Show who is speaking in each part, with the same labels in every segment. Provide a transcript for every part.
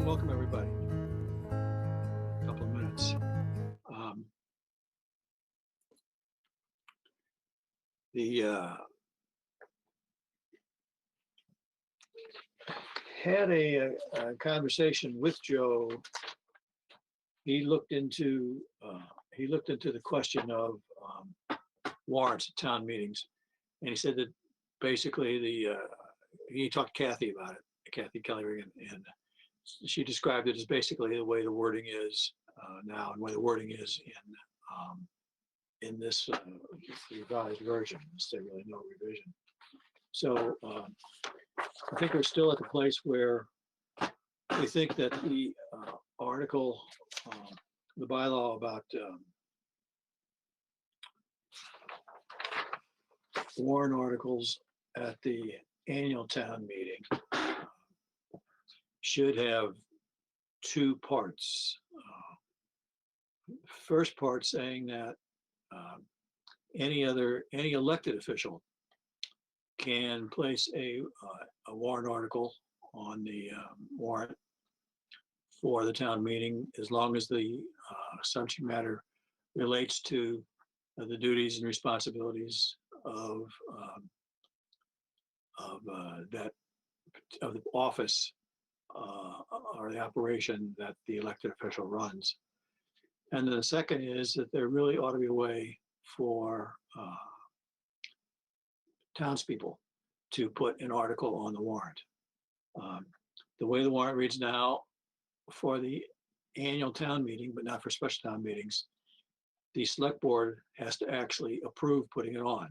Speaker 1: welcome everybody. A couple of minutes. Had a conversation with Joe. He looked into the question of warrants at town meetings, and he said that basically he talked to Kathy about it, Kathy Kelly, and she described it as basically the way the wording is now, and the way the wording is in this revised version. There's really no revision. So I think we're still at the place where we think that the article, the bylaw about warrant articles at the annual town meeting should have two parts. First part saying that any elected official can place a warrant article on the warrant for the town meeting, as long as the subject matter relates to the duties and responsibilities of the office or the operation that the elected official runs. And then the second is that there really ought to be a way for townspeople to put an article on the warrant. The way the warrant reads now, for the annual town meeting, but not for special town meetings, the select board has to actually approve putting it on.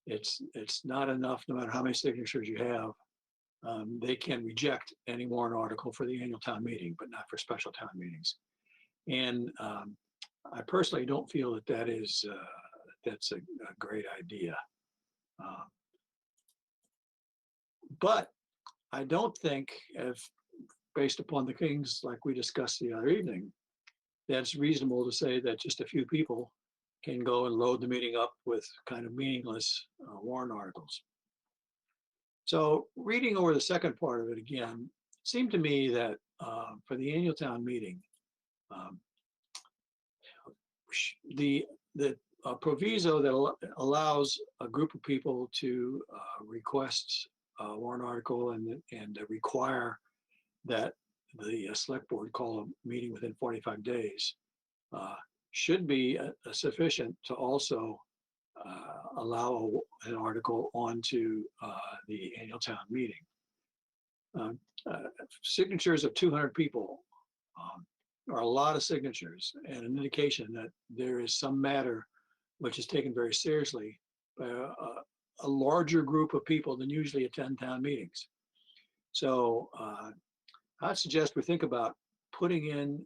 Speaker 1: It's not enough, no matter how many signatures you have. They can reject any warrant article for the annual town meeting, but not for special town meetings. And I personally don't feel that that's a great idea. But I don't think, based upon the things like we discussed the other evening, that's reasonable to say that just a few people can go and load the meeting up with kind of meaningless warrant articles. So reading over the second part of it again, it seemed to me that for the annual town meeting, the proviso that allows a group of people to request a warrant article and require that the select board call a meeting within 45 days should be sufficient to also allow an article onto the annual town meeting. Signatures of 200 people are a lot of signatures, and an indication that there is some matter which is taken very seriously by a larger group of people than usually attend town meetings. So I'd suggest we think about putting in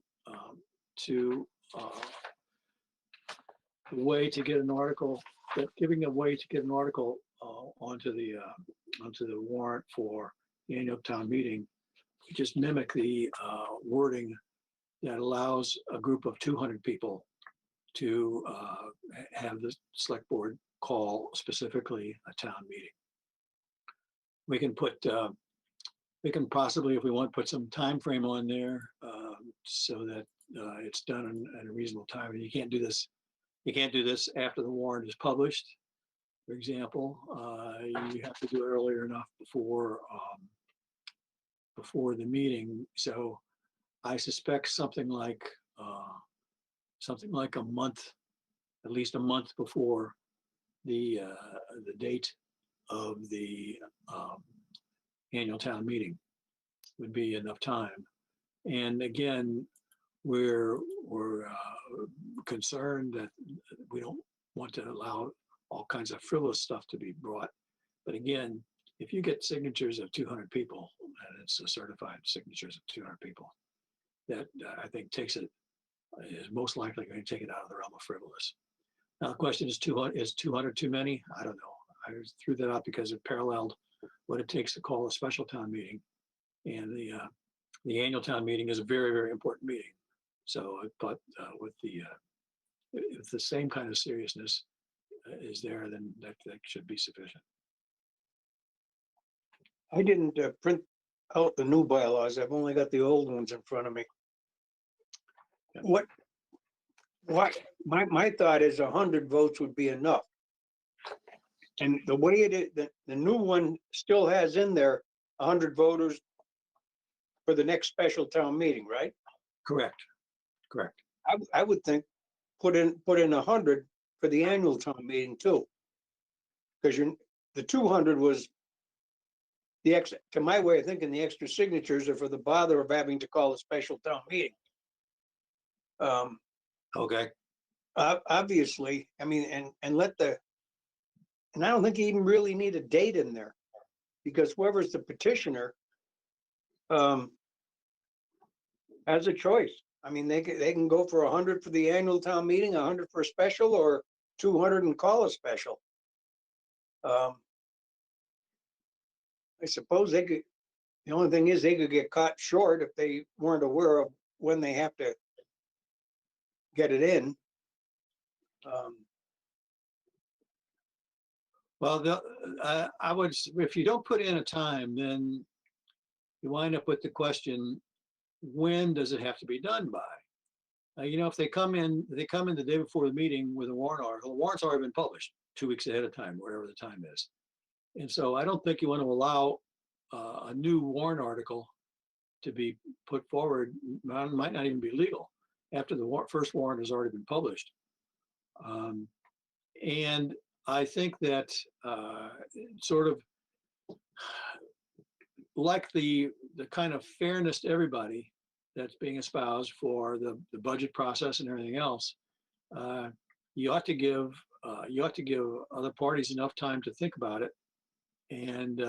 Speaker 1: to a way to get an article, giving a way to get an article onto the warrant for the annual town meeting. Just mimic the wording that allows a group of 200 people to have the select board call specifically a town meeting. We can put, we can possibly, if we want, put some time frame on there so that it's done in a reasonable time. And you can't do this. You can't do this after the warrant is published. For example, you have to do it earlier enough before the meeting. So I suspect something like a month, at least a month before the date of the annual town meeting would be enough time. And again, we're concerned that we don't want to allow all kinds of frivolous stuff to be brought. But again, if you get signatures of 200 people, and it's a certified signatures of 200 people, that I think is most likely going to take it out of the realm of frivolous. Now the question is, 200 too many? I don't know. I threw that out because it paralleled what it takes to call a special town meeting, and the annual town meeting is a very, very important meeting. So I thought with the same kind of seriousness is there, then that should be sufficient.
Speaker 2: I didn't print out the new bylaws. I've only got the old ones in front of me. What my thought is 100 votes would be enough. And the way it is, the new one still has in there 100 voters for the next special town meeting, right?
Speaker 1: Correct. Correct.
Speaker 2: I would think put in 100 for the annual town meeting too. Because the 200 was the extra, to my way of thinking, the extra signatures are for the bother of having to call a special town meeting.
Speaker 1: Okay.
Speaker 2: Obviously, I mean, and I don't think you even really need a date in there, because whoever's the petitioner has a choice. I mean, they can go for 100 for the annual town meeting, 100 for a special, or 200 and call a special. I suppose they could. The only thing is they could get caught short if they weren't aware of when they have to get it in.
Speaker 1: Well, I would, if you don't put in a time, then you wind up with the question, when does it have to be done by? You know, if they come in the day before the meeting with a warrant article, the warrant's already been published 2 weeks ahead of time, whatever the time is. And so I don't think you want to allow a new warrant article to be put forward. Might not even be legal after the first warrant has already been published. And I think that sort of like the kind of fairness to everybody that's being espoused for the budget process and everything else, you ought to give other parties enough time to think about it and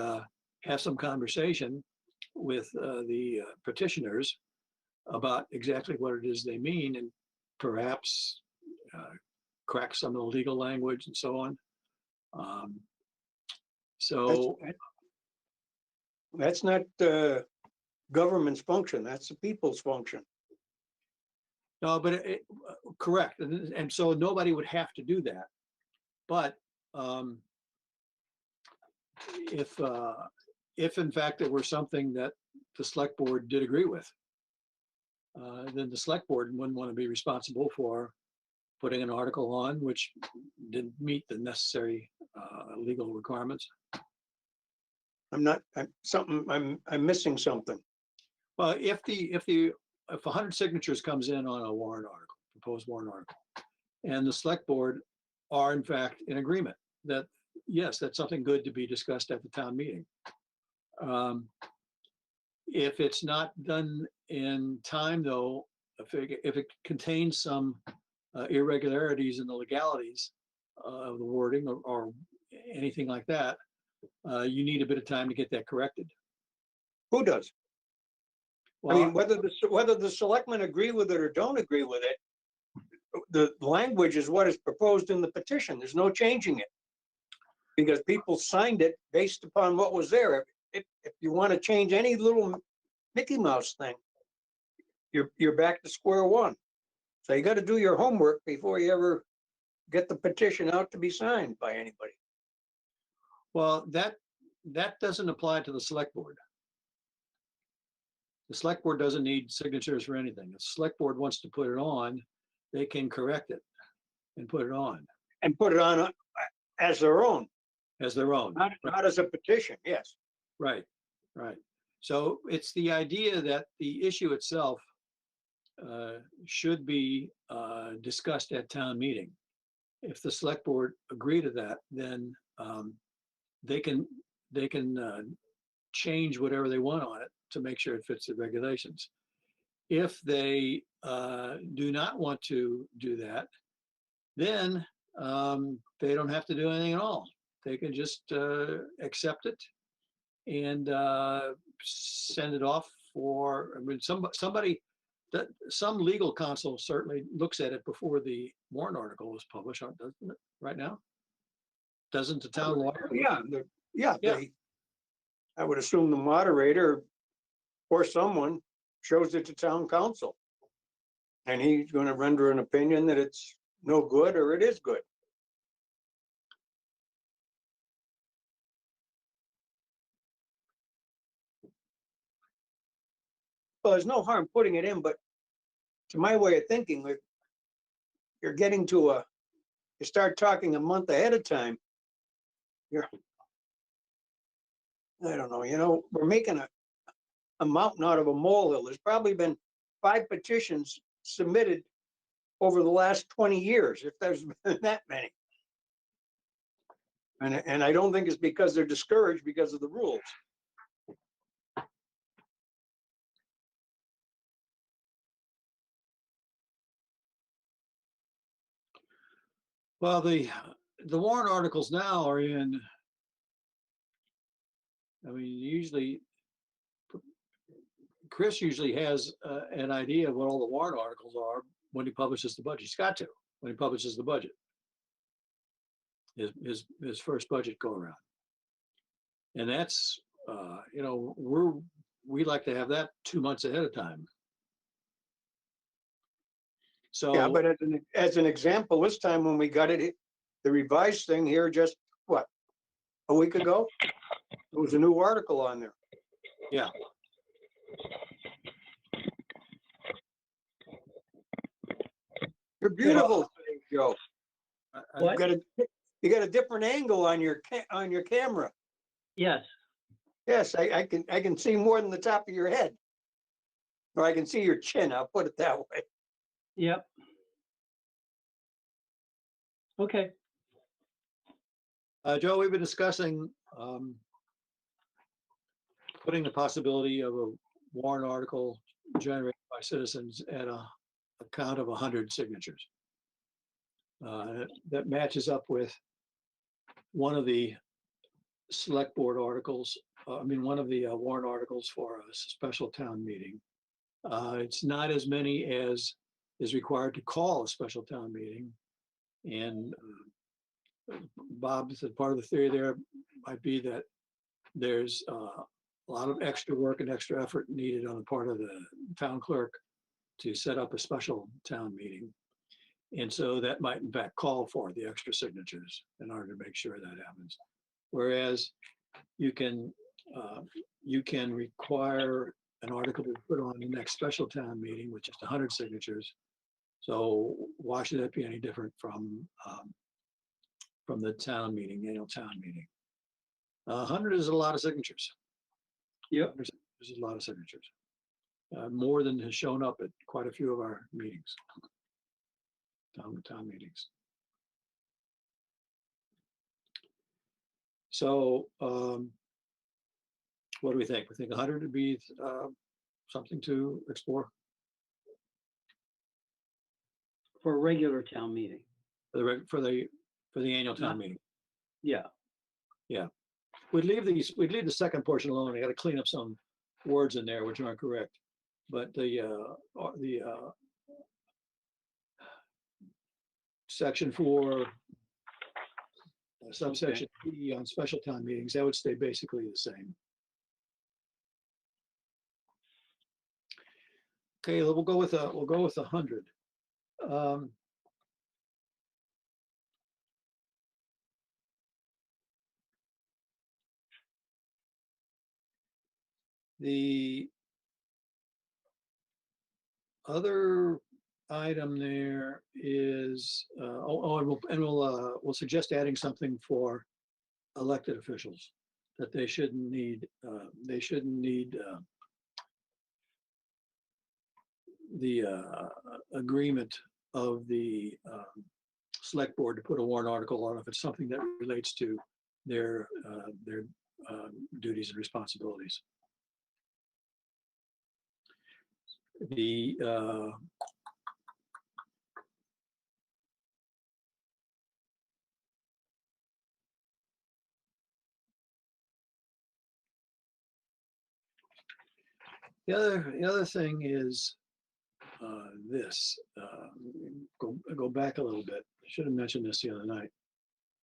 Speaker 1: have some conversation with the petitioners about exactly what it is they mean, and perhaps crack some of the legal language and so on. So
Speaker 2: that's not the government's function. That's the people's function.
Speaker 1: no, but correct, and so nobody would have to do that. But if in fact it were something that the select board did agree with, then the select board wouldn't want to be responsible for putting an article on which didn't meet the necessary legal requirements.
Speaker 2: I'm missing something.
Speaker 1: Well, if 100 signatures comes in on a warrant article, proposed warrant article, and the select board are in fact in agreement that yes, that's something good to be discussed at the town meeting. If it's not done in time, though, if it contains some irregularities in the legalities of the wording or anything like that, you need a bit of time to get that corrected.
Speaker 2: Who does?
Speaker 1: Well,
Speaker 2: I mean, whether the selectmen agree with it or don't agree with it, the language is what is proposed in the petition. There's no changing it, because people signed it based upon what was there. If you want to change any little Mickey Mouse thing, you're back to square one. So you got to do your homework before you ever get the petition out to be signed by anybody.
Speaker 1: well, that doesn't apply to the select board. The select board doesn't need signatures for anything. If the select board wants to put it on, they can correct it and put it on.
Speaker 2: And put it on as their own.
Speaker 1: As their own.
Speaker 2: Not as a petition, yes.
Speaker 1: Right, right. So it's the idea that the issue itself should be discussed at town meeting. If the select board agree to that, then they can change whatever they want on it to make sure it fits the regulations. If they do not want to do that, then they don't have to do anything at all. They can just accept it and send it off for, I mean, some legal counsel certainly looks at it before the warrant article is published, doesn't it, right now? Doesn't the town lawyer?
Speaker 2: Yeah. I would assume the moderator or someone shows it to town council, and he's going to render an opinion that it's no good or it is good. Well, there's no harm putting it in, but to my way of thinking, if you're getting to you start talking a month ahead of time, I don't know, we're making a mountain out of a molehill. There's probably been 5 petitions submitted over the last 20 years, if there's been that many. And I don't think it's because they're discouraged because of the rules.
Speaker 1: Well, the warrant articles now are in, I mean, usually, Chris usually has an idea of what all the warrant articles are when he publishes the budget. He's got to, when he publishes the budget. His first budget go around. And that's, we like to have that 2 months ahead of time. So
Speaker 2: Yeah, but as an example, this time when we got the revised thing here just, what, a week ago? There was a new article on there.
Speaker 1: yeah,
Speaker 2: You're beautiful, Joe.
Speaker 3: What?
Speaker 2: You got a different angle on your camera.
Speaker 3: Yes,
Speaker 2: Yes, I can see more than the top of your head. Or I can see your chin, I'll put it that way.
Speaker 3: yep. Okay,
Speaker 1: Joe, we've been discussing putting the possibility of a warrant article generated by citizens at a count of 100 signatures. That matches up with one of the select board articles, one of the warrant articles for a special town meeting. It's not as many as is required to call a special town meeting. And Bob said part of the theory there might be that there's a lot of extra work and extra effort needed on the part of the town clerk to set up a special town meeting. And so that might in fact call for the extra signatures in order to make sure that happens. Whereas you can require an article to be put on the next special town meeting with just 100 signatures. So why should that be any different from the town meeting, annual town meeting? 100 is a lot of signatures.
Speaker 3: yep.
Speaker 1: There's a lot of signatures. More than has shown up at quite a few of our meetings, town meetings. So what do we think? We think 100 would be something to explore
Speaker 3: For a regular town meeting.
Speaker 1: for the annual town meeting.
Speaker 3: Yeah,
Speaker 1: We'd leave the second portion alone. I got to clean up some words in there which aren't correct. But the section 4, subsection E on special town meetings, that would stay basically the same. Okay, we'll go with 100. The other item there is, we'll suggest adding something for elected officials, that they shouldn't need the agreement of the select board to put a warrant article on if it's something that relates to their duties and responsibilities. The other thing is this. Go back a little bit. I should have mentioned this the other night.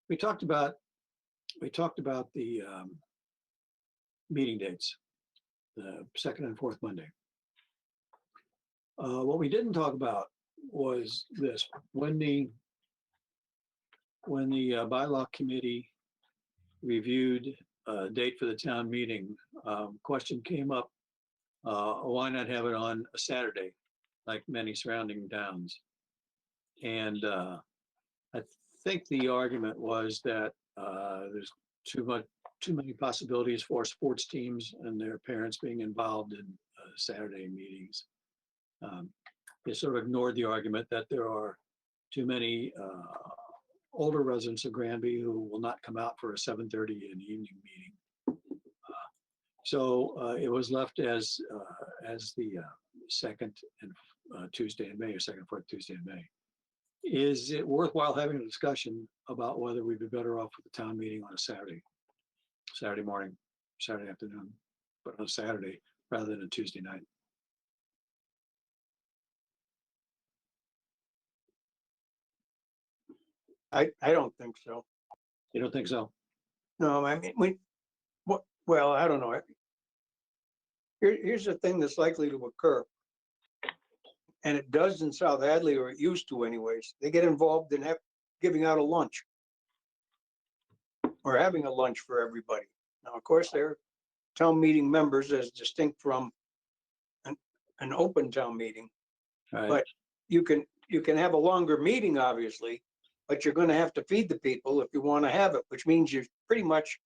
Speaker 1: We talked about the meeting dates, the second and fourth Monday. What we didn't talk about was this. When the bylaw committee reviewed a date for the town meeting, question came up why not have it on a Saturday, like many surrounding towns? And I think the argument was that there's too many possibilities for sports teams and their parents being involved in Saturday meetings. They sort of ignored the argument that there are too many older residents of Granby who will not come out for a 7:30 in the evening meeting. So it was left as the second and Tuesday in May, or second and fourth Tuesday in May. Is it worthwhile having a discussion about whether we'd be better off with the town meeting on a Saturday morning, Saturday afternoon, but on a Saturday rather than a Tuesday night?
Speaker 2: I don't think so.
Speaker 1: You don't think so?
Speaker 2: No, I mean, well, I don't know. Here's the thing that's likely to occur. And it does in South Hadley, or it used to anyways. They get involved in giving out a lunch. Or having a lunch for everybody. Now, of course, they're town meeting members as distinct from an open town meeting.
Speaker 1: Right.
Speaker 2: But you can have a longer meeting, obviously, but you're gonna have to feed the people if you want to have it, which means you pretty much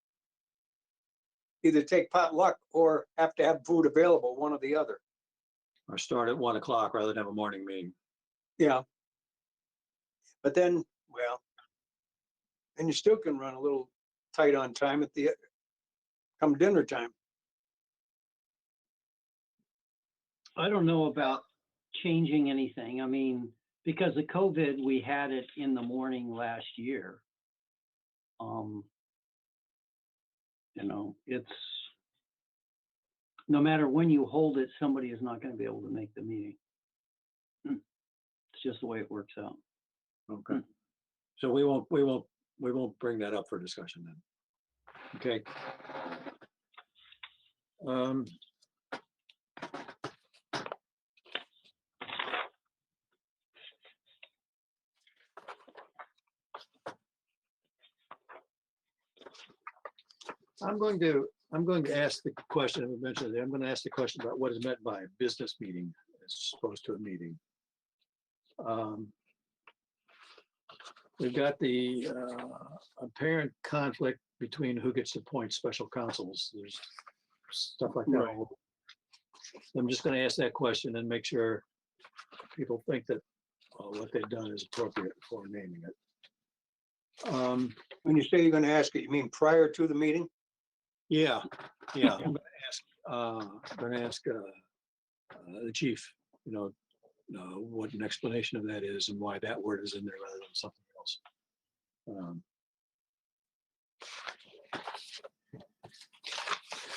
Speaker 2: either take potluck or have to have food available, one or the other.
Speaker 1: Or start at 1 o'clock rather than have a morning meeting.
Speaker 2: Yeah. But then, well, and you still can run a little tight on time at the come dinner time.
Speaker 3: I don't know about changing anything. I mean, because of COVID, we had it in the morning last year. You know, it's no matter when you hold it, somebody is not going to be able to make the meeting. It's just the way it works out.
Speaker 1: Okay. So we won't bring that up for discussion then. Okay. I'm going to ask the question, eventually, I'm going to ask the question about what is meant by a business meeting as opposed to a meeting. We've got the apparent conflict between who gets to appoint special counsels. There's stuff like that.
Speaker 2: Right.
Speaker 1: I'm just going to ask that question and make sure people think that what they've done is appropriate before naming it.
Speaker 2: When you say you're gonna ask it, you mean prior to the meeting?
Speaker 1: Yeah. I'm going to ask the chief, what an explanation of that is and why that word is in there rather than something else.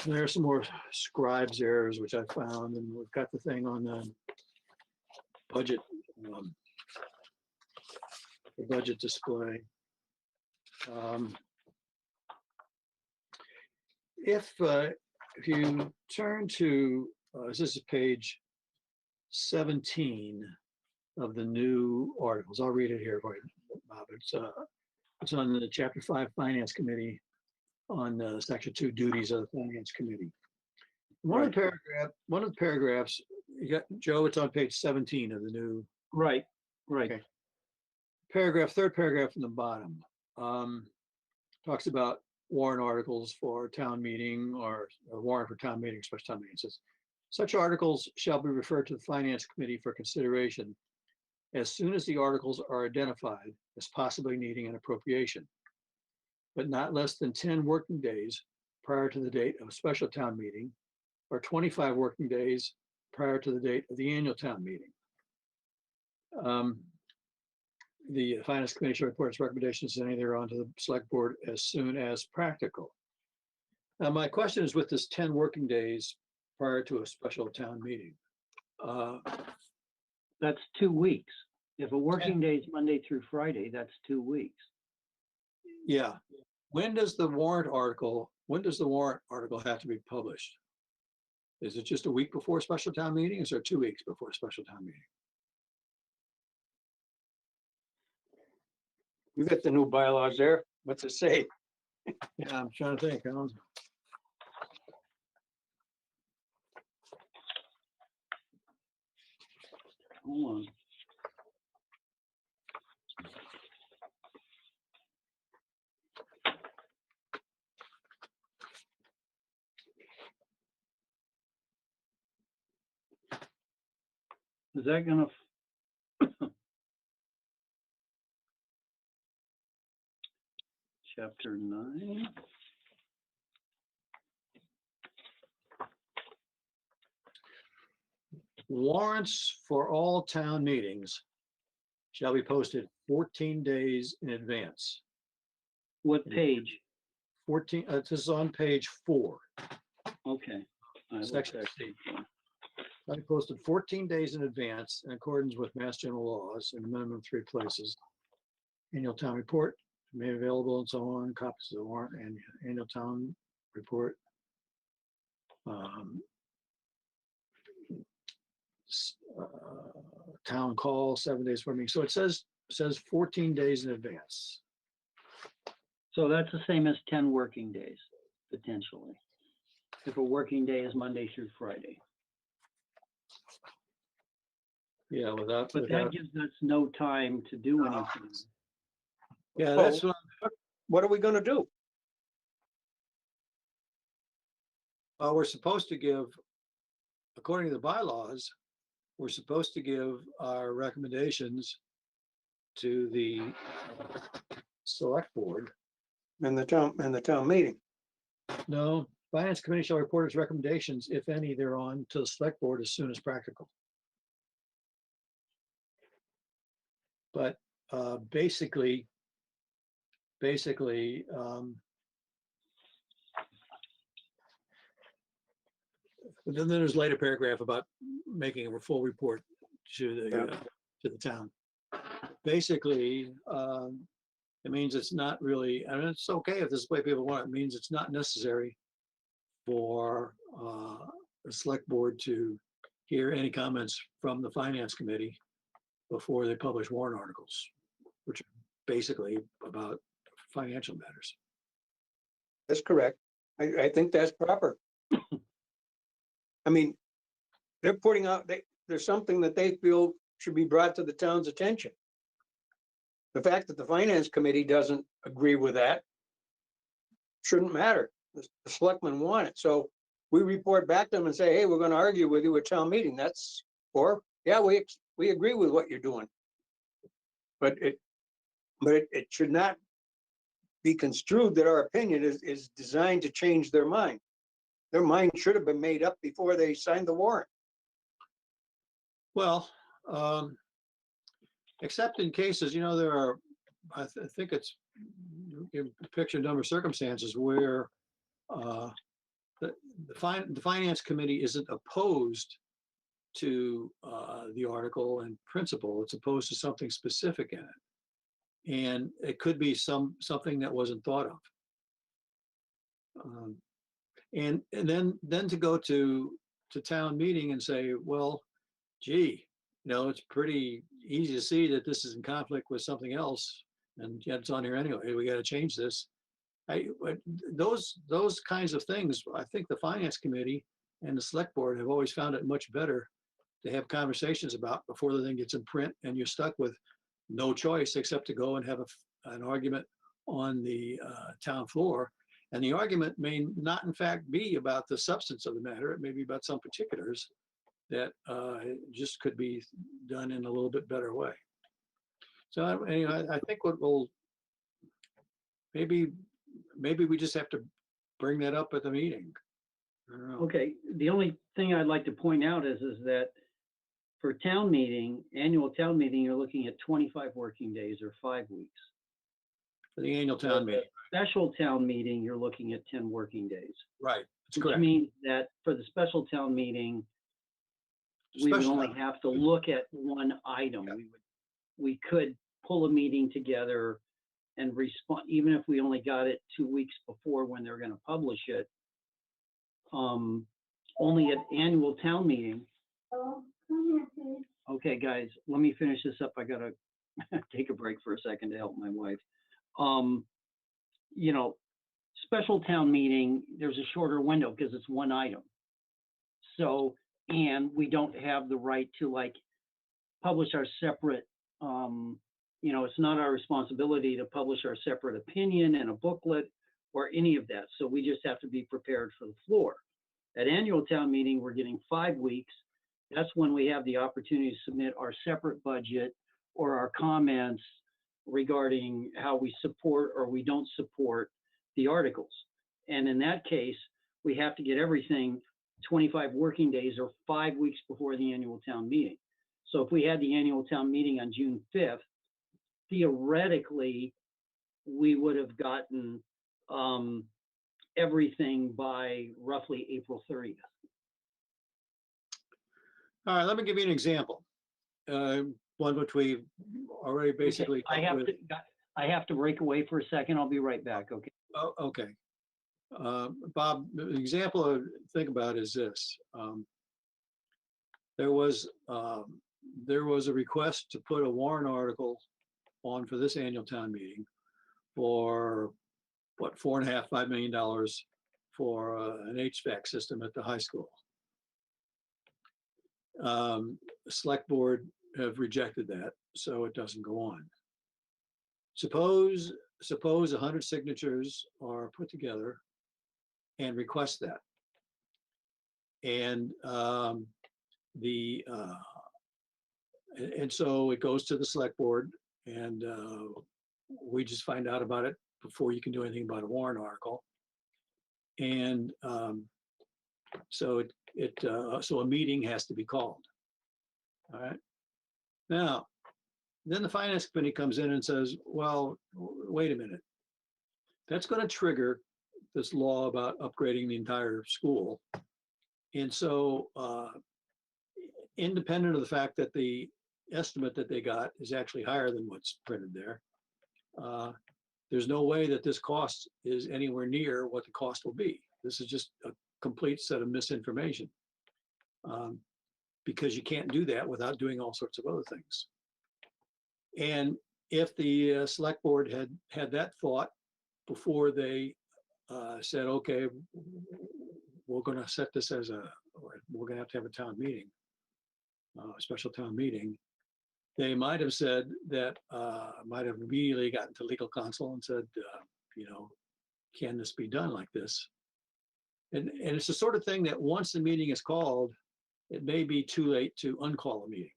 Speaker 1: There are some more scribes errors which I found, and we've got the thing on the budget, the budget display. If you turn to, this is page 17 of the new articles. I'll read it here for you, Bob. It's on the Chapter 5 Finance Committee on Section 2 Duties of the Finance Committee. One of the paragraphs, you got, Joe, it's on page 17 of the new.
Speaker 3: Right.
Speaker 1: Okay. Third paragraph from the bottom, talks about warrant articles for town meeting or a warrant for town meeting, special town meeting. It says, such articles shall be referred to the Finance Committee for consideration as soon as the articles are identified as possibly needing an appropriation, but not less than 10 working days prior to the date of a special town meeting or 25 working days prior to the date of the annual town meeting. The Finance Committee shall report its recommendations and thereon to the Select Board as soon as practical. Now, my question is with this 10 working days prior to a special town meeting.
Speaker 3: That's 2 weeks. If a working day is Monday through Friday, that's 2 weeks.
Speaker 1: Yeah. When does the warrant article have to be published? Is it just a week before a special town meeting? Is there 2 weeks before a special town meeting?
Speaker 2: You got the new bylaws there. What's it say?
Speaker 1: Yeah, I'm trying to think.
Speaker 3: hold on. Is that gonna? Chapter 9.
Speaker 1: Warrants for all town meetings shall be posted 14 days in advance.
Speaker 3: What page?
Speaker 1: 14, this is on page 4,
Speaker 3: Okay. I will
Speaker 1: section
Speaker 3: check.
Speaker 1: C. Shall be posted 14 days in advance in accordance with Mass General laws in a minimum of 3 places. Annual town report made available and so on, copies of the warrant and annual town report. Town call 7 days for me. So it says 14 days in advance.
Speaker 3: So that's the same as 10 working days, potentially. If a working day is Monday through Friday.
Speaker 1: Yeah,
Speaker 3: But
Speaker 1: without,
Speaker 3: that gives us no time to do anything.
Speaker 1: yeah, that's
Speaker 2: Well,
Speaker 1: what
Speaker 2: what are we gonna do?
Speaker 1: we're supposed to give, according to the bylaws, we're supposed to give our recommendations to the select board.
Speaker 2: In the town meeting?
Speaker 1: No, finance committee shall report its recommendations, if any, thereon to the select board as soon as practical. But basically, then there's later paragraph about making a full report to the town. Basically, it means it's not really, and it's okay if this is the way people want it. It means it's not necessary for the select board to hear any comments from the finance committee before they publish warrant articles, which are basically about financial matters.
Speaker 2: That's correct. I think that's proper. I mean, they're putting out, there's something that they feel should be brought to the town's attention. The fact that the finance committee doesn't agree with that shouldn't matter. The selectmen want it. So we report back to them and say, hey, we're gonna argue with you at town meeting. That's, or, yeah, we agree with what you're doing. But it should not be construed that our opinion is designed to change their mind. Their mind should have been made up before they signed the warrant.
Speaker 1: Well, except in cases, there are, I think it's you picture a number of circumstances where the finance committee isn't opposed to the article in principle. It's opposed to something specific in it, and it could be something that wasn't thought of. And then to go to town meeting and say, well, gee, it's pretty easy to see that this is in conflict with something else, and yet it's on here anyway. We got to change this. Those kinds of things, I think the finance committee and the select board have always found it much better to have conversations about before the thing gets in print and you're stuck with no choice except to go and have an argument on the town floor. And the argument may not, in fact, be about the substance of the matter. It may be about some particulars that just could be done in a little bit better way. So I think what we'll, maybe we just have to bring that up at the meeting. I don't know.
Speaker 3: Okay, the only thing I'd like to point out is that for town meeting, annual town meeting, you're looking at 25 working days or 5 weeks.
Speaker 1: For the annual town meeting.
Speaker 3: Special town meeting, you're looking at 10 working days.
Speaker 1: Right, that's
Speaker 3: Which
Speaker 1: correct.
Speaker 3: means that for the special town meeting, we would only have to look at one item. We could pull a meeting together and respond, even if we only got it 2 weeks before when they're going to publish it. Only at annual town meeting. Okay, guys, let me finish this up. I gotta take a break for a second to help my wife. Special town meeting, there's a shorter window because it's one item. So, and we don't have the right to publish our separate, it's not our responsibility to publish our separate opinion and a booklet or any of that. So we just have to be prepared for the floor. At annual town meeting, we're getting 5 weeks. That's when we have the opportunity to submit our separate budget or our comments regarding how we support or we don't support the articles. And in that case, we have to get everything 25 working days or 5 weeks before the annual town meeting. So if we had the annual town meeting on June 5th, theoretically, we would have gotten everything by roughly April 30th.
Speaker 1: All right, let me give you an example. One which we already basically.
Speaker 3: I have to break away for a second. I'll be right back. Okay.
Speaker 1: Oh, okay. Bob, the example I think about is this. There was a request to put a warrant article on for this annual town meeting for what, $4.5–5 million for an HVAC system at the high school. The select board have rejected that, so it doesn't go on. Suppose 100 signatures are put together and request that. And so it goes to the select board, and we just find out about it before you can do anything about a warrant article. And so a meeting has to be called. All right. Now, then the finance committee comes in and says, well, wait a minute. That's going to trigger this law about upgrading the entire school. And so independent of the fact that the estimate that they got is actually higher than what's printed there, there's no way that this cost is anywhere near what the cost will be. This is just a complete set of misinformation, because you can't do that without doing all sorts of other things. And if the select board had that thought before they said, okay, we're going to set this we're going to have a town meeting, a special town meeting, they might have said that, might have immediately gotten to legal counsel and said, can this be done like this? And it's the sort of thing that once the meeting is called, it may be too late to uncall a meeting.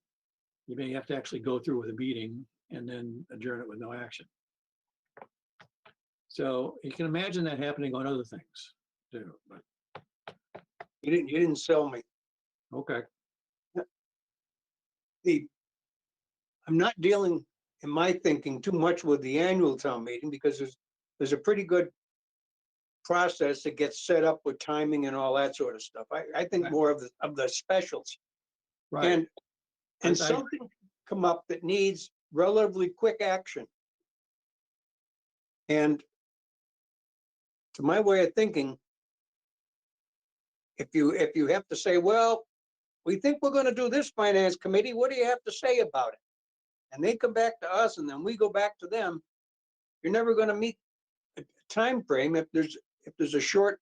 Speaker 1: You may have to actually go through with a meeting and then adjourn it with no action. So you can imagine that happening on other things too. But
Speaker 2: You didn't sell me.
Speaker 1: okay.
Speaker 2: I'm not dealing, in my thinking, too much with the annual town meeting, because there's a pretty good process that gets set up with timing and all that sort of stuff. I think
Speaker 1: Right.
Speaker 2: more of the specials.
Speaker 1: Right.
Speaker 2: And
Speaker 1: I-
Speaker 2: something come up that needs relatively quick action. And to my way of thinking, if you have to say, well, we think we're going to do this finance committee, what do you have to say about it? And they come back to us, and then we go back to them. You're never going to meet a time frame if there's a short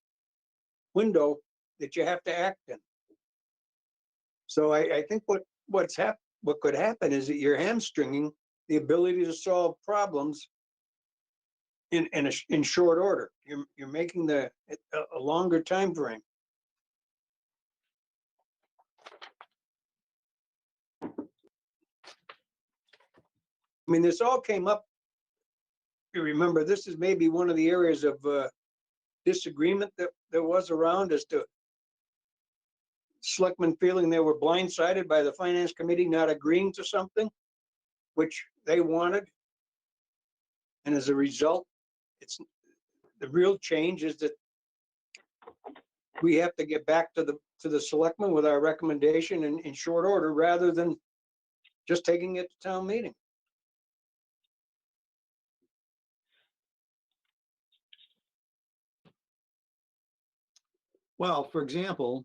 Speaker 2: window that you have to act in. So I think what could happen is that you're hamstringing the ability to solve problems in short order. You're making a longer time frame. I mean, this all came up. You remember, this is maybe one of the areas of disagreement that there was around, as to selectmen feeling they were blindsided by the finance committee not agreeing to something which they wanted. And as a result, the real change is that we have to get back to the selectmen with our recommendation in short order, rather than just taking it to town meeting.
Speaker 1: Well, for example,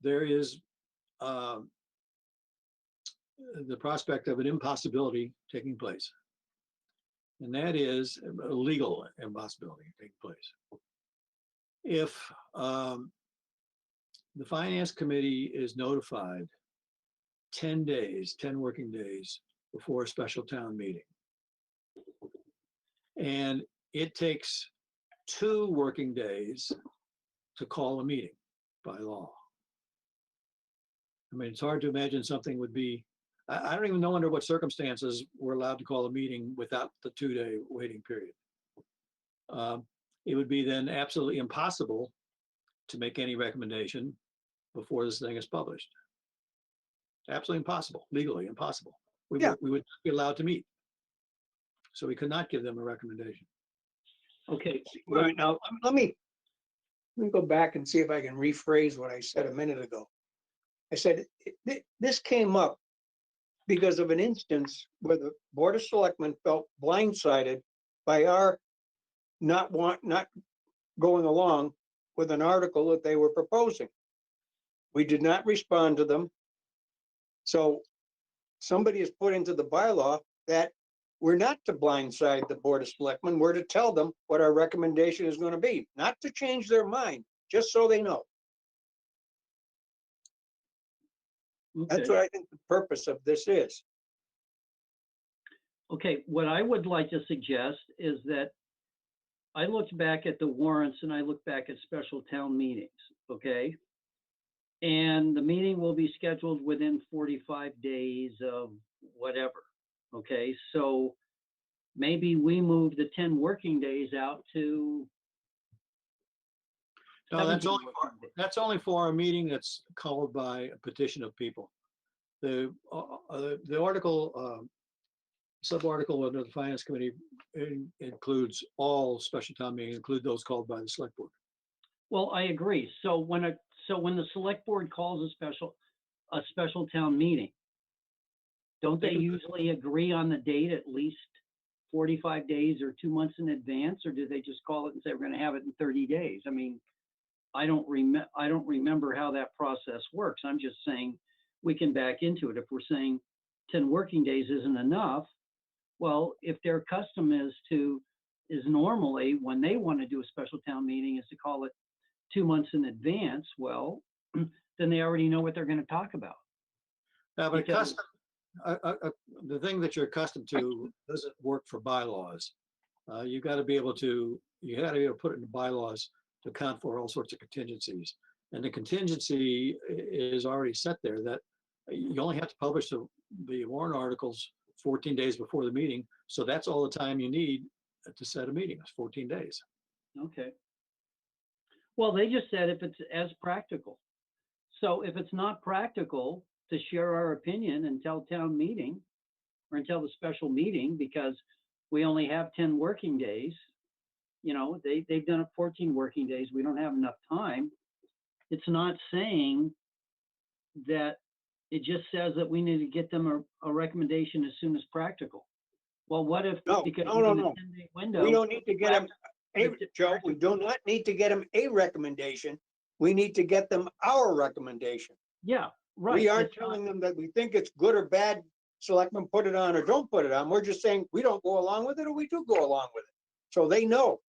Speaker 1: there is the prospect of an impossibility taking place. And that is a legal impossibility taking place. If the finance committee is notified 10 days, 10 working days before a special town meeting. And it takes 2 working days to call a meeting by law. I mean, it's hard to imagine something would be, I don't even know under what circumstances we're allowed to call a meeting without the 2-day waiting period. It would be then absolutely impossible to make any recommendation before this thing is published. Absolutely impossible, legally impossible. We
Speaker 2: Yeah.
Speaker 1: would not be allowed to meet. So we could not give them a recommendation.
Speaker 3: Okay,
Speaker 2: All right, now, let me go back and see if I can rephrase what I said a minute ago. I said, this came up because of an instance where the Board of Selectmen felt blindsided by our not going along with an article that they were proposing. We did not respond to them. So somebody has put into the bylaw that we're not to blindside the Board of Selectmen. We're to tell them what our recommendation is going to be, not to change their mind, just so they know. That's
Speaker 3: okay,
Speaker 2: what I think the purpose of this is.
Speaker 3: okay. What I would like to suggest is that I looked back at the warrants and I looked back at special town meetings, okay? And the meeting will be scheduled within 45 days of whatever, okay? So maybe we move the 10 working days out to
Speaker 1: No, that's
Speaker 3: 17
Speaker 1: only
Speaker 3: working days.
Speaker 1: That's only for a meeting that's called by a petition of people. The article, sub-article under the Finance Committee includes all special town meetings, include those called by the Select Board.
Speaker 3: Well, I agree. So when the select board calls a special town meeting, don't they usually agree on the date at least 45 days or 2 months in advance, or do they just call it and say we're going to have it in 30 days? I mean, I don't remember how that process works. I'm just saying we can back into it. If we're saying 10 working days isn't enough, well, if their custom is normally when they want to do a special town meeting is to call it 2 months in advance, well, then they already know what they're going to talk about.
Speaker 1: Now, but
Speaker 3: Because-
Speaker 1: the thing that you're accustomed to doesn't work for bylaws. You got to be able to put it in the bylaws to account for all sorts of contingencies. And the contingency is already set there that you only have to publish the warrant articles 14 days before the meeting. So that's all the time you need to set a meeting, it's 14 days.
Speaker 3: Okay. Well, they just said if it's as practical. So if it's not practical to share our opinion until town meeting or until the special meeting, because we only have 10 working days, you know, they've done it 14 working days. We don't have enough time. It's not saying that, it just says that we need to get them a recommendation as soon as practical. Well, what if?
Speaker 2: No,
Speaker 3: because
Speaker 2: no.
Speaker 3: within the 10-day window,
Speaker 2: We don't need to get them,
Speaker 3: Practical.
Speaker 2: Joe, we do not need to get them a recommendation. We need to get them our recommendation.
Speaker 3: yeah, right.
Speaker 2: We aren't
Speaker 3: It's not-
Speaker 2: telling them that we think it's good or bad, selectmen put it on or don't put it on. We're just saying we don't go along with it or we do go along with it. So they know,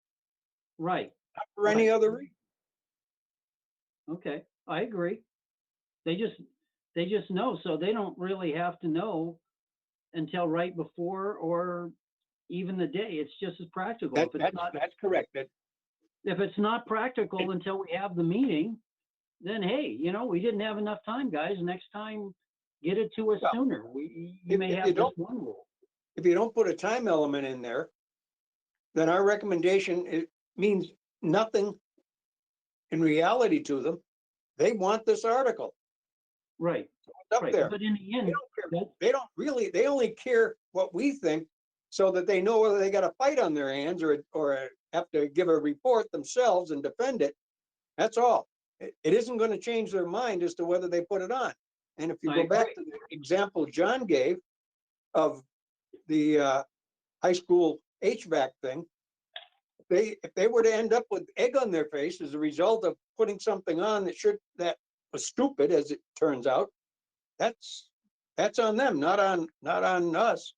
Speaker 3: Right,
Speaker 2: not for any other reason.
Speaker 3: okay, I agree. They just know, so they don't really have to know until right before or even the day. It's just as practical. If it's not,
Speaker 2: That's correct.
Speaker 3: if it's not practical until we have the meeting, then hey, you know, we didn't have enough time, guys. Next time, get it to us
Speaker 2: Well,
Speaker 3: sooner. You may
Speaker 2: if
Speaker 3: have
Speaker 2: you
Speaker 3: just
Speaker 2: don't-
Speaker 3: one rule.
Speaker 2: If you don't put a time element in there, then our recommendation, it means nothing in reality to them. They want this article.
Speaker 3: Right,
Speaker 2: It's up
Speaker 3: right.
Speaker 2: there.
Speaker 3: But in the
Speaker 2: They
Speaker 3: end,
Speaker 2: don't care.
Speaker 3: that-
Speaker 2: They don't really, they only care what we think so that they know whether they got a fight on their hands or have to give a report themselves and defend it. That's all. It isn't going to change their mind as to whether they put it on. And if you
Speaker 3: I
Speaker 2: go back to the example John gave of the high school HVAC thing, if they were to end up with egg on their face as a result of putting something on that was stupid, as it turns out, that's on them, not on us.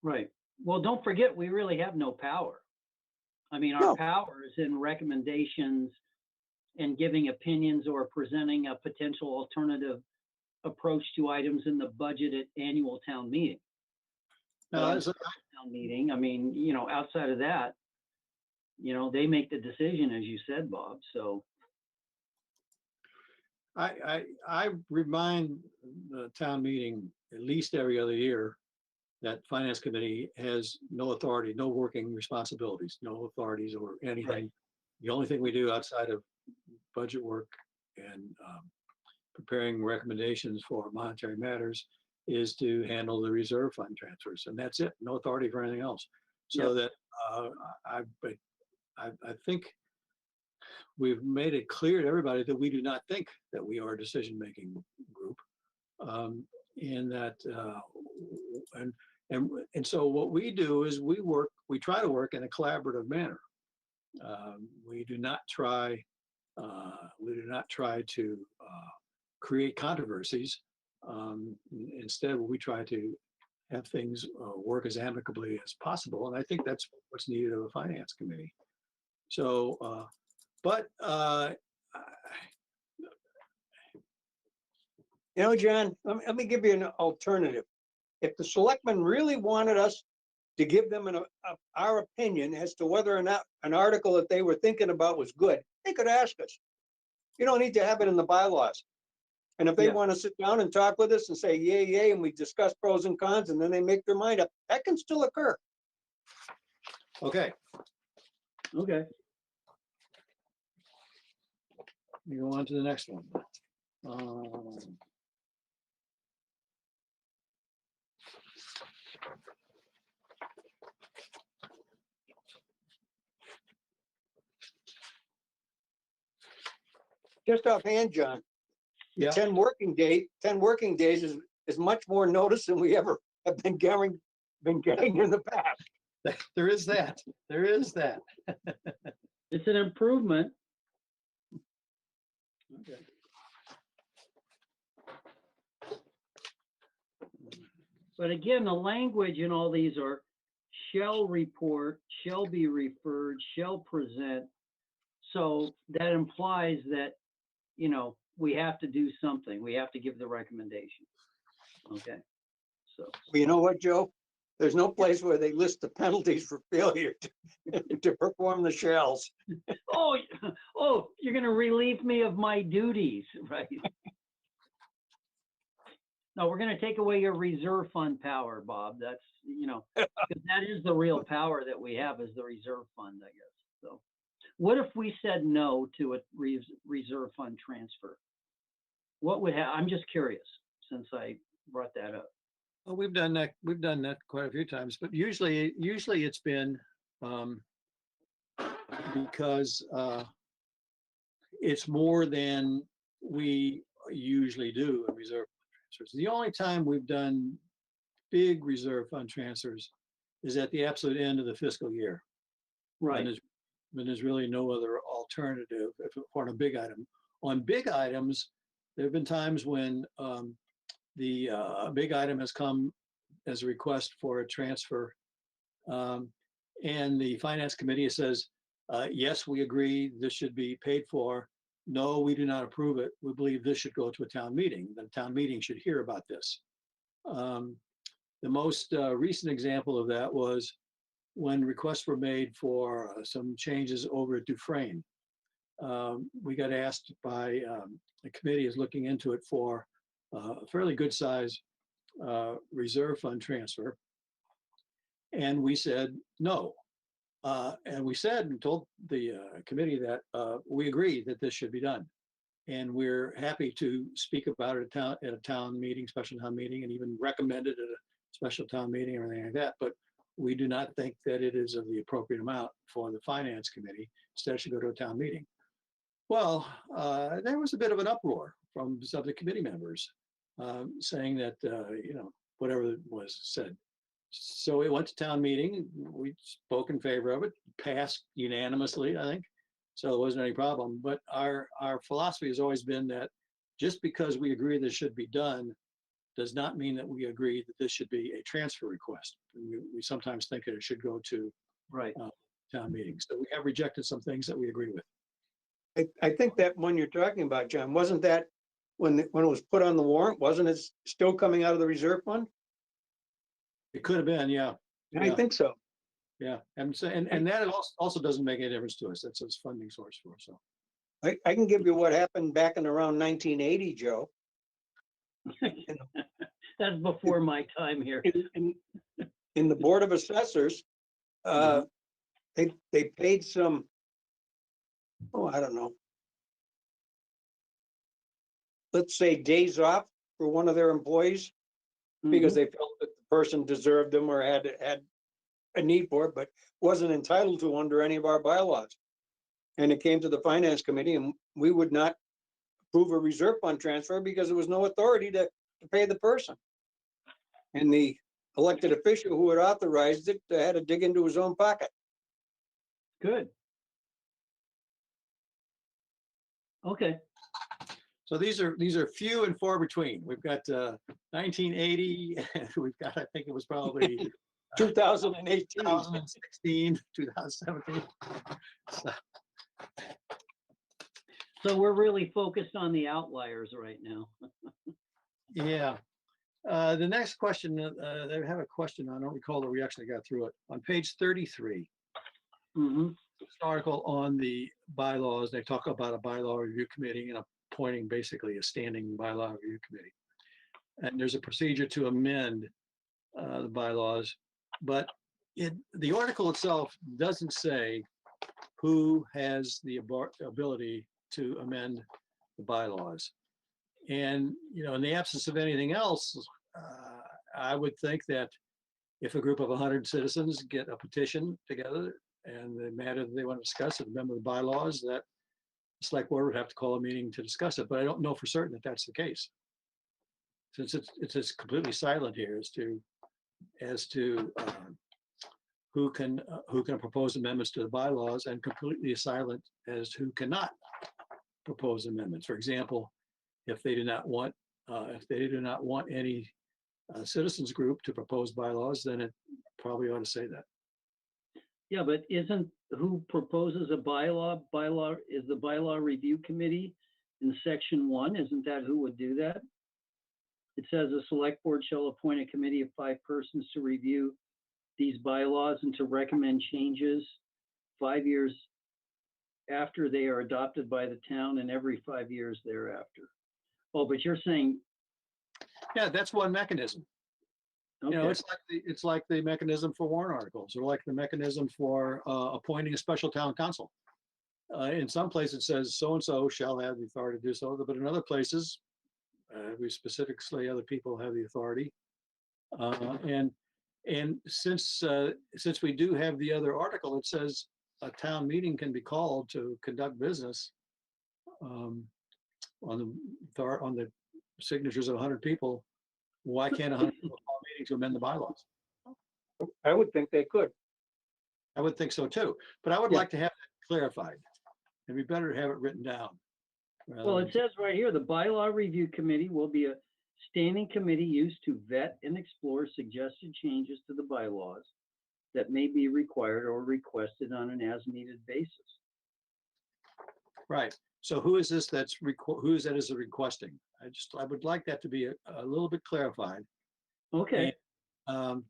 Speaker 3: right. Well, don't forget, we really have no power. I mean, our
Speaker 2: No.
Speaker 3: power is in recommendations and giving opinions or presenting a potential alternative approach to items in the budget at annual town meeting.
Speaker 1: No,
Speaker 3: Town meeting, I mean, you know, outside of that, you know, they make the decision, as you said, Bob, so.
Speaker 1: I remind the town meeting at least every other year that finance committee has no authority, no working responsibilities, no authorities or anything.
Speaker 3: Right.
Speaker 1: The only thing we do outside of budget work and preparing recommendations for monetary matters is to handle the reserve fund transfers, and that's it. No authority for anything else. So that I think we've made it clear to everybody that we do not think that we are a decision-making group, and that and so what we do is we try to work in a collaborative manner. We do not try to create controversies. Instead, we try to have things work as amicably as possible, and I think that's what's needed of a finance committee. So,
Speaker 2: You know, John, let me give you an alternative. If the selectmen really wanted us to give them our opinion as to whether or not an article that they were thinking about was good, they could ask us. You don't need to have it in the bylaws. And if they
Speaker 3: Yeah.
Speaker 2: want to sit down and talk with us and say yay, yay, and we discuss pros and cons, and then they make their mind up, that can still occur.
Speaker 1: okay,
Speaker 3: Okay.
Speaker 1: we go on to the next one.
Speaker 2: Just offhand, John,
Speaker 1: Yeah,
Speaker 2: 10 working days is much more notice than we ever have been getting in the past.
Speaker 1: there is that. There is that.
Speaker 3: It's an improvement.
Speaker 1: Okay.
Speaker 3: But again, the language in all these are shall report, shall be referred, shall present. So that implies that, you know, we have to do something. We have to give the recommendation. Okay, so.
Speaker 2: You know what, Joe? There's no place where they list the penalties for failure to perform the shells.
Speaker 3: Oh, you're gonna relieve me of my duties, right? No, we're gonna take away your reserve fund power, Bob. That's, you know, 'cause that is the real power that we have, is the reserve fund, I guess. So what if we said no to a reserve fund transfer? What would happen? I'm just curious, since I brought that up.
Speaker 1: Well, we've done that. We've done that quite a few times, but usually it's been because it's more than we usually do in reserve fund transfers. The only time we've done big reserve fund transfers is at the absolute end of the fiscal year.
Speaker 3: Right.
Speaker 1: When there's really no other alternative if for a big item. On big items, there have been times when the big item has come as a request for a transfer, and the finance committee says, yes, we agree this should be paid for. No, we do not approve it. We believe this should go to a town meeting. The town meeting should hear about this. The most recent example of that was when requests were made for some changes over at Dufresne. We got asked by the committee is looking into it for a fairly good size reserve fund transfer. And we said no. And we said and told the committee that we agree that this should be done. And we're happy to speak about it at a town meeting, special town meeting, and even recommend it at a special town meeting or anything like that. But we do not think that it is of the appropriate amount for the finance committee. Instead, it should go to a town meeting. Well, there was a bit of an uproar from some of the committee members saying that, you know, whatever was said. So it went to town meeting. We spoke in favor of it, passed unanimously, I think. So there wasn't any problem. But our philosophy has always been that just because we agree this should be done does not mean that we agree that this should be a transfer request. We sometimes think that it should go to
Speaker 3: Right.
Speaker 1: Town meetings. So we have rejected some things that we agree with.
Speaker 2: I think that one you're talking about, John, wasn't that when it was put on the warrant? Wasn't it still coming out of the reserve fund?
Speaker 1: It could have been, yeah,
Speaker 2: I
Speaker 1: Yeah.
Speaker 2: think so.
Speaker 1: yeah. And so, and that also doesn't make any difference to us. That's its funding source for us, so.
Speaker 2: I can give you what happened back in around 1980, Joe.
Speaker 3: That's before my time here.
Speaker 2: In the Board of Assessors, they paid some, I don't know. Let's say days off for one of their employees because they felt that the person deserved them or had a need for it, but wasn't entitled to under any of our bylaws. And it came to the Finance Committee and we would not approve a reserve fund transfer because there was no authority to pay the person. And the elected official who had authorized it had to dig into his own pocket.
Speaker 3: Good. Okay.
Speaker 1: So these are few and far between. We've got 1980, we've got, I think it was probably
Speaker 2: 2018.
Speaker 1: 2016, 2017.
Speaker 3: So we're really focused on the outliers right now.
Speaker 1: Yeah. The next question, they have a question, I don't recall that we actually got through it. On page 33,
Speaker 3: Mhm.
Speaker 1: this article on the bylaws, they talk about a bylaw review committee and appointing basically a standing bylaw review committee. And there's a procedure to amend the bylaws, but the article itself doesn't say who has the ability to amend the bylaws. And, in the absence of anything else, I would think that if a group of 100 citizens get a petition together and the matter that they want to discuss, and amend the bylaws, that the select board would have to call a meeting to discuss it. But I don't know for certain that that's the case. Since it's just completely silent here as to who can propose amendments to the bylaws, and completely silent as to who cannot propose amendments. For example, if they do not want any citizens group to propose bylaws, then it probably ought to say that.
Speaker 3: Yeah, but isn't who proposes a bylaw is the bylaw review committee in section 1? Isn't that who would do that? It says the select board shall appoint a committee of 5 persons to review these bylaws and to recommend changes 5 years after they are adopted by the town and every 5 years thereafter. Oh, but you're saying.
Speaker 1: Yeah, that's one mechanism.
Speaker 3: Okay.
Speaker 1: It's like the mechanism for warrant articles, or like the mechanism for appointing a special town council. In some places it says so-and-so shall have the authority to do so, but in other places, we specifically say other people have the authority. And since we do have the other article, it says a town meeting can be called to conduct business on the signatures of 100 people. Why can't 100 people call a meeting to amend the bylaws?
Speaker 2: I would think they could.
Speaker 1: I would think so too, but I would
Speaker 2: Yeah.
Speaker 1: like to have that clarified. It'd be better to have it written down.
Speaker 3: Well, it says right here, the bylaw review committee will be a standing committee used to vet and explore suggested changes to the bylaws that may be required or requested on an as-needed basis.
Speaker 1: Right. So who is this who is that is requesting? I would like that to be a little bit clarified.
Speaker 3: Okay.
Speaker 1: And,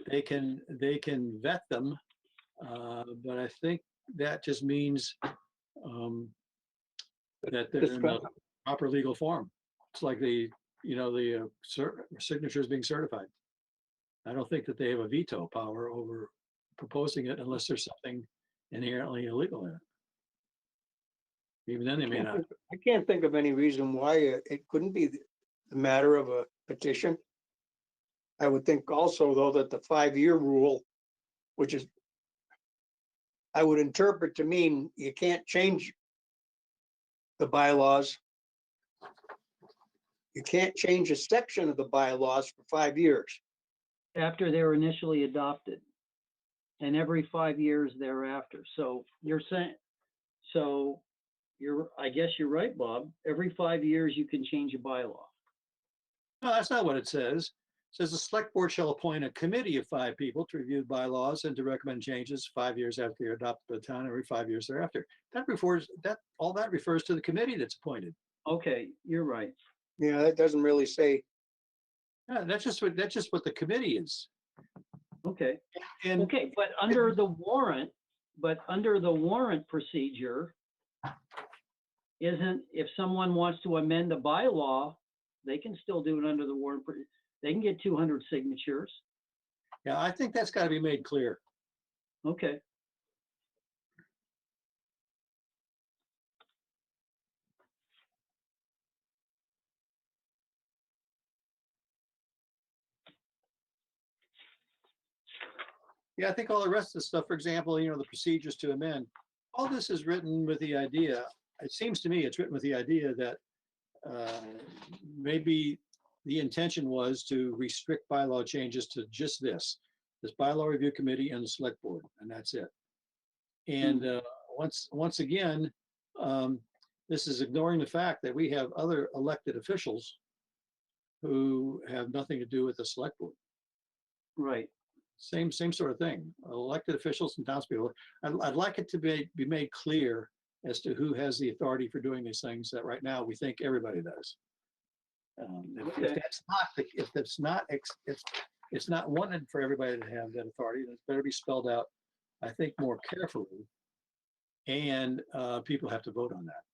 Speaker 1: they can vet them, but I think that just means that they're in the proper legal form. It's like the signatures being certified. I don't think that they have a veto power over proposing it unless there's something inherently illegal in it. Even then, they may not.
Speaker 2: I can't think of any reason why it couldn't be the matter of a petition. I would think also, though, that the 5-year rule, which is, I would interpret to mean you can't change the bylaws. You can't change a section of the bylaws for 5 years.
Speaker 3: After they were initially adopted and every 5 years thereafter. So you're saying, I guess you're right, Bob. Every 5 years you can change a bylaw.
Speaker 1: No, that's not what it says. It says the select board shall appoint a committee of 5 people to review bylaws and to recommend changes 5 years after they're adopted by the town, every 5 years thereafter. All that refers to the committee that's appointed.
Speaker 3: Okay, you're right.
Speaker 2: Yeah, that doesn't really say.
Speaker 1: Yeah, that's just what the committee is.
Speaker 3: Okay,
Speaker 1: And
Speaker 3: okay, but under the warrant procedure, if someone wants to amend the bylaw, they can still do it under the warrant. They can get 200 signatures.
Speaker 1: yeah, I think that's got to be made clear.
Speaker 3: Okay,
Speaker 1: Yeah, I think all the rest of the stuff, for example, the procedures to amend, all this is written with the idea, it seems to me it's written with the idea that maybe the intention was to restrict bylaw changes to just this bylaw review committee and the select board, and that's it. And once again, this is ignoring the fact that we have other elected officials who have nothing to do with the select board.
Speaker 3: right.
Speaker 1: Same sort of thing. Elected officials and townspeople. I'd like it to be made clear as to who has the authority for doing these things that right now we think everybody does. If it's not wanted for everybody to have that authority, then it better be spelled out, I think, more carefully. And people have to vote on that.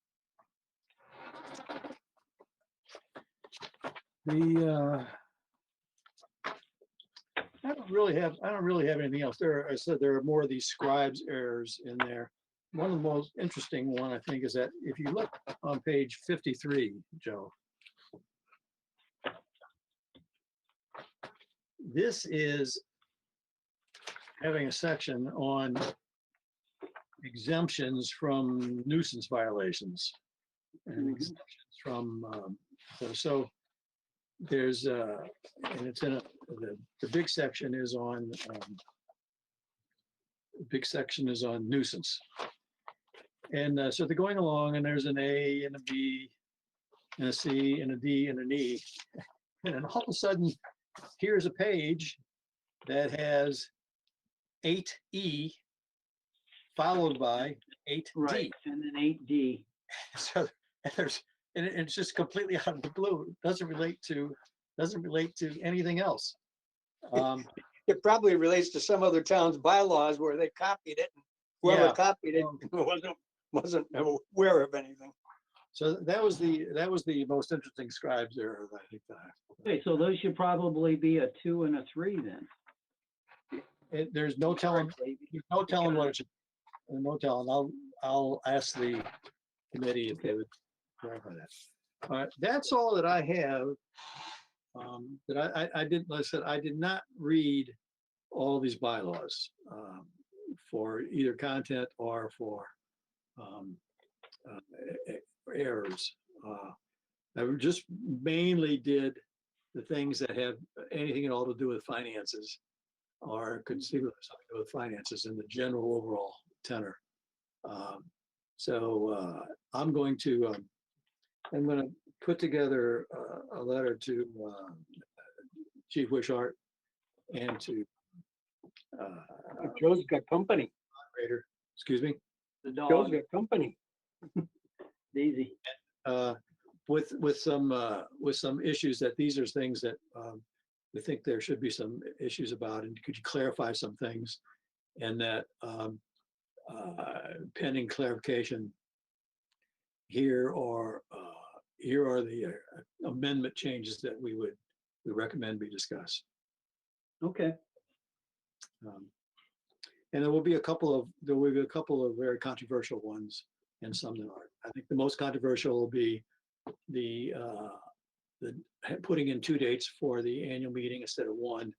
Speaker 1: I don't really have anything else. I said there are more of these scribes errors in there. One of the most interesting one, I think, is that if you look on page 53, Joe, this is having a section on exemptions from nuisance violations and exemptions from, so there's, and it's in the big section is on, nuisance. And so they're going along and there's an A and a B and a C and a D and an E. And then all of a sudden, here's a page that has 8E followed by 8D.
Speaker 3: Right, and then 8D.
Speaker 1: So and it's just completely out of the blue. It doesn't relate to anything else.
Speaker 2: It probably relates to some other town's bylaws where they copied it. And whoever copied it wasn't aware of anything.
Speaker 1: So that was the most interesting scribes error that I think that I.
Speaker 3: Okay, so those should probably be a 2 and a 3 then.
Speaker 1: There's no telling what it should. No telling. I'll ask the committee if they would clarify that. All right, that's all that I have. That I did. Like I said, I did not read all these bylaws for either content or for errors. I just mainly did the things that have anything at all to do with finances or could see something to do with finances in the general overall tenor. So I'm going to put together a letter to Chief Wishart and to
Speaker 2: Joe's got company.
Speaker 1: moderator, excuse me,
Speaker 3: The
Speaker 2: Joe's
Speaker 3: dog,
Speaker 2: got company.
Speaker 3: Daisy.
Speaker 1: with some issues that these are things that we think there should be some issues about, and could you clarify some things, and that pending clarification, here are the amendment changes that we recommend be discussed.
Speaker 3: Okay,
Speaker 1: And there will be a couple of very controversial ones and some that aren't. I think the most controversial will be the putting in 2 dates for the annual meeting instead of 1,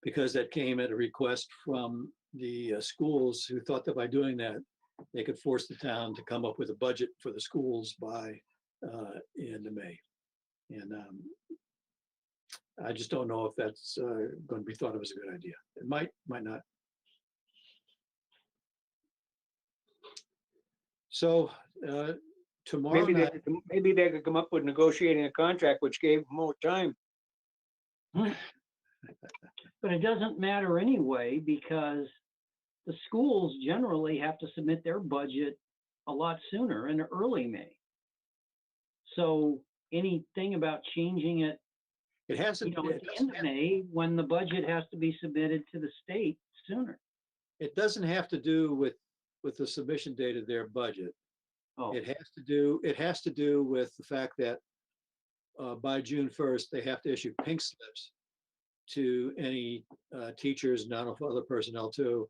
Speaker 1: because that came at a request from the schools who thought that by doing that, they could force the town to come up with a budget for the schools by end of May. And I just don't know if that's going to be thought of as a good idea. It might not. So tomorrow night,
Speaker 2: Maybe they could come up with negotiating a contract which gave more time.
Speaker 3: but it doesn't matter anyway, because the schools generally have to submit their budget a lot sooner in early May. So anything about changing it,
Speaker 1: It hasn't,
Speaker 3: at
Speaker 1: it
Speaker 3: the
Speaker 1: doesn't
Speaker 3: end of
Speaker 1: have,
Speaker 3: May, when the budget has to be submitted to the state sooner.
Speaker 1: it doesn't have to do with the submission date of their budget.
Speaker 3: Oh,
Speaker 1: It has to do with the fact that by June 1st, they have to issue pink slips to any teachers, and I don't know if other personnel too,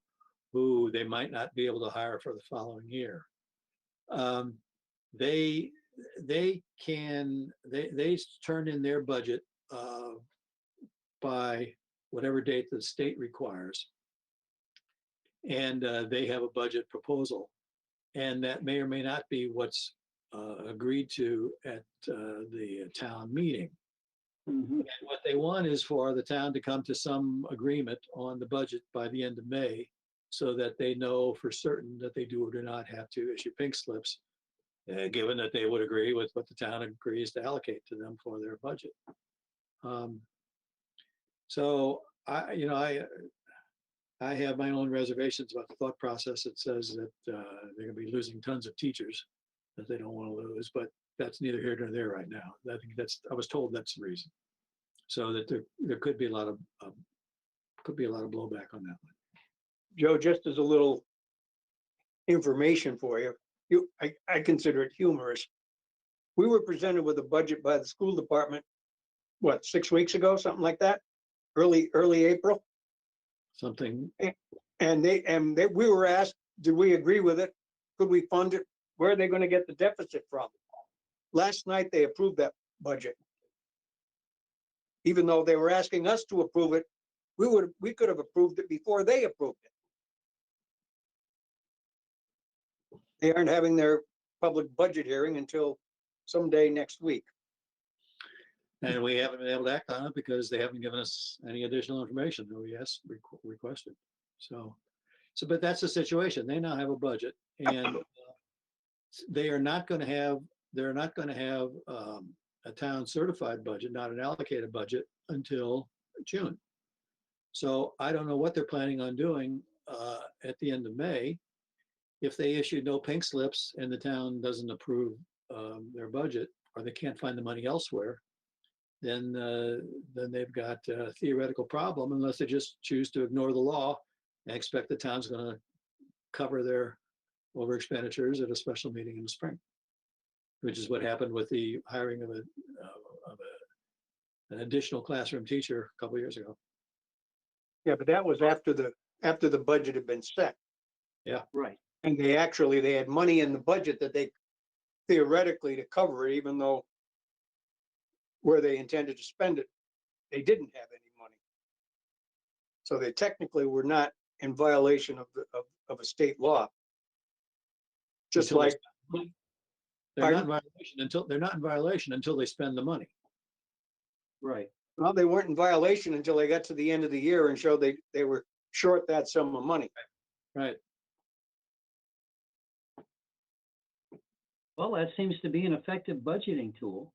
Speaker 1: who they might not be able to hire for the following year. Um, They, they turn in their budget by whatever date the state requires. And they have a budget proposal. And that may or may not be what's agreed to at the town meeting.
Speaker 3: mhm.
Speaker 1: And what they want is for the town to come to some agreement on the budget by the end of May, so that they know for certain that they do or do not have to issue pink slips, given that they would agree with what the town agrees to allocate to them for their budget. So I have my own reservations about the thought process. It says that they're going to be losing tons of teachers that they don't want to lose, but that's neither here nor there right now. I was told that's the reason. So that there could be a lot of blowback on that one.
Speaker 2: Joe, just as a little information for you, I consider it humorous. We were presented with a budget by the school department, what, 6 weeks ago, something like that? Early April?
Speaker 1: Something,
Speaker 2: And we were asked, did we agree with it? Could we fund it? Where are they going to get the deficit from? Last night, they approved that budget. Even though they were asking us to approve it, we could have approved it before they approved it. They aren't having their public budget hearing until someday next week.
Speaker 1: and we haven't been able to act on it because they haven't given us any additional information that we requested. So, but that's the situation. They now have a budget, and they're not going to have a town certified budget, not an allocated budget, until June. So I don't know what they're planning on doing at the end of May. If they issue no pink slips and the town doesn't approve their budget, or they can't find the money elsewhere, then they've got a theoretical problem, unless they just choose to ignore the law and expect the town's going to cover their over expenditures at a special meeting in the spring, which is what happened with the hiring of an additional classroom teacher a couple of years ago.
Speaker 2: Yeah, but that was after the budget had been set.
Speaker 3: Right.
Speaker 2: And they had money in the budget that they theoretically to cover it, even though where they intended to spend it, they didn't have any money. So they technically were not in violation of a state law. Just
Speaker 1: Until
Speaker 2: like,
Speaker 1: they're not in violation until they spend the money.
Speaker 3: Right.
Speaker 2: well, they weren't in violation until they got to the end of the year and showed they were short that sum of money.
Speaker 1: Right.
Speaker 3: Well, that seems to be an effective budgeting tool.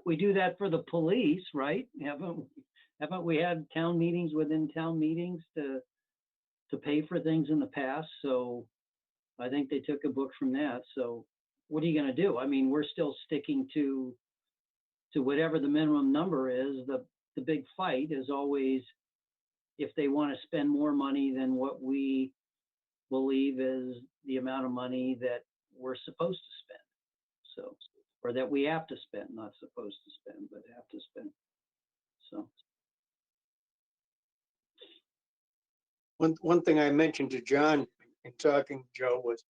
Speaker 3: We do that for the police, right? Haven't we had town meetings within town meetings to pay for things in the past? So I think they took a book from that. So what are you going to do? I mean, we're still sticking to whatever the minimum number is. The big fight is always if they want to spend more money than what we believe is the amount of money that we're supposed to spend. So, or that we have to spend, not supposed to spend, but have to spend. So.
Speaker 2: One thing I mentioned to John in talking to Joe was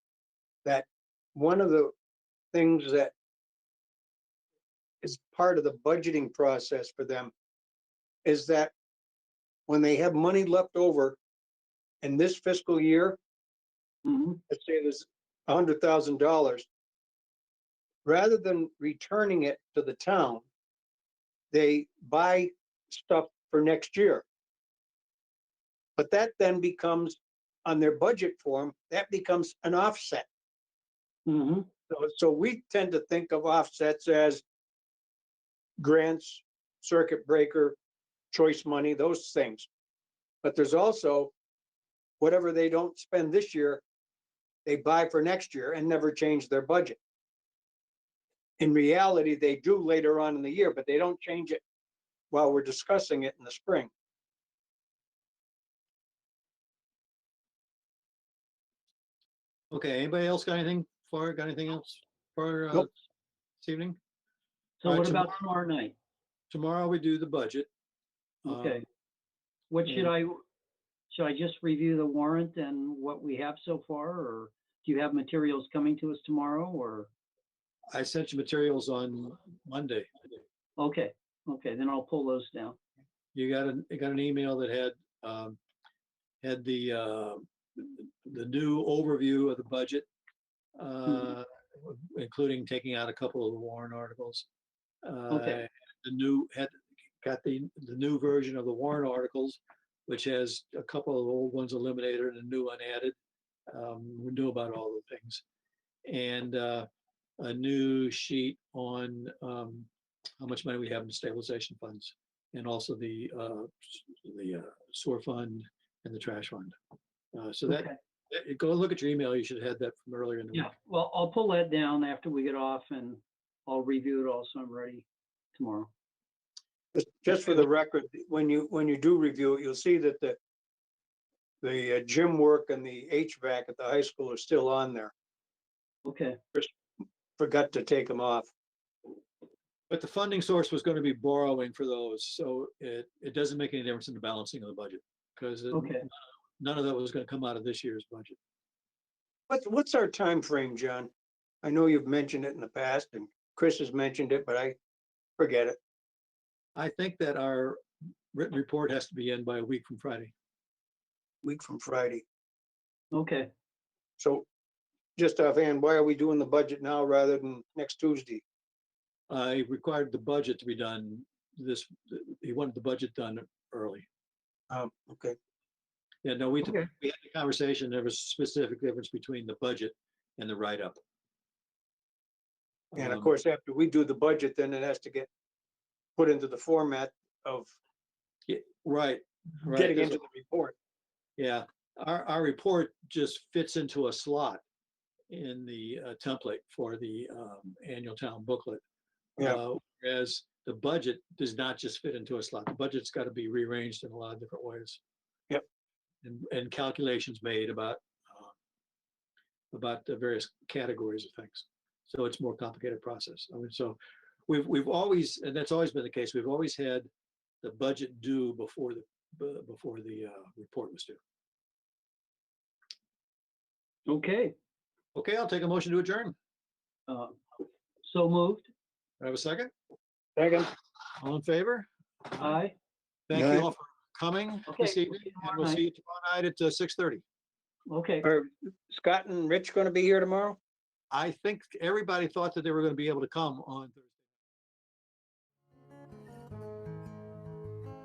Speaker 2: that one of the things that is part of the budgeting process for them is that when they have money left over in this fiscal year, let's say there's $100,000, rather than returning it to the town, they buy stuff for next year. But that then becomes, on their budget form, that becomes an offset. So we tend to think of offsets as grants, circuit breaker, choice money, those things. But there's also whatever they don't spend this year, they buy for next year and never change their budget. in reality, they do later on in the year, but they don't change it while we're discussing it in the spring.
Speaker 1: Okay, anybody else got anything else for
Speaker 2: Nope.
Speaker 1: this evening?
Speaker 3: So
Speaker 1: All right,
Speaker 3: what about tomorrow night?
Speaker 1: Tomorrow we do the budget.
Speaker 3: Okay.
Speaker 1: Um,
Speaker 3: What
Speaker 1: and-
Speaker 3: should I just review the warrant and what we have so far, or do you have materials coming to us tomorrow, or?
Speaker 1: I sent you materials on Monday.
Speaker 3: Okay, then I'll pull those down.
Speaker 1: You got an email that had the new overview of the budget, including taking out a couple of the warrant articles.
Speaker 3: Okay.
Speaker 1: Got the new version of the warrant articles, which has a couple of old ones eliminated and a new one added. We knew about all the things. And a new sheet on how much money we have in stabilization funds, and also the sewer fund and the trash fund. So that, go look at your email. You should have had that from earlier in the week.
Speaker 3: Yeah, well, I'll pull that down after we get off and I'll review it all, so I'm ready tomorrow.
Speaker 2: Just for the record, when you do review it, you'll see that the gym work and the HVAC at the high school are still on there.
Speaker 3: Okay,
Speaker 2: Forgot to take them off.
Speaker 1: But the funding source was going to be borrowing for those, so it doesn't make any difference in the balancing of the budget, because
Speaker 3: okay.
Speaker 1: none of that was going to come out of this year's budget.
Speaker 2: What's our time frame, John? I know you've mentioned it in the past and Chris has mentioned it, but I forget it.
Speaker 1: I think that our written report has to be in by a week from Friday.
Speaker 2: Week from Friday.
Speaker 3: Okay,
Speaker 2: So just offhand, why are we doing the budget now rather than next Tuesday?
Speaker 1: I required the budget to be done he wanted the budget done early.
Speaker 2: Okay.
Speaker 1: Yeah, no, we
Speaker 3: Okay.
Speaker 1: had the conversation. There was a specific difference between the budget and the write-up.
Speaker 2: And of course, after we do the budget, then it has to get put into the format of
Speaker 1: Right.
Speaker 2: getting
Speaker 1: There's
Speaker 2: into the report.
Speaker 1: Yeah, our report just fits into a slot in the template for the annual town booklet.
Speaker 2: Yeah.
Speaker 1: Whereas the budget does not just fit into a slot. The budget's got to be rearranged in a lot of different ways.
Speaker 2: Yep.
Speaker 1: And calculations made about the various categories of things. So it's a more complicated process. I mean, so we've always, and that's always been the case, we've always had the budget due before the report was due.
Speaker 3: okay.
Speaker 1: Okay, I'll take a motion to adjourn.
Speaker 3: So moved.
Speaker 1: I have a second.
Speaker 2: Second.
Speaker 1: All in favor?
Speaker 3: Aye.
Speaker 1: Thank
Speaker 2: Aye.
Speaker 1: you all for coming this
Speaker 3: Okay,
Speaker 1: evening, and we'll see you tomorrow night at 6:30.
Speaker 3: Okay,
Speaker 2: Are Scott and Rich going to be here tomorrow?
Speaker 1: I think everybody thought that they were going to be able to come on Thursday.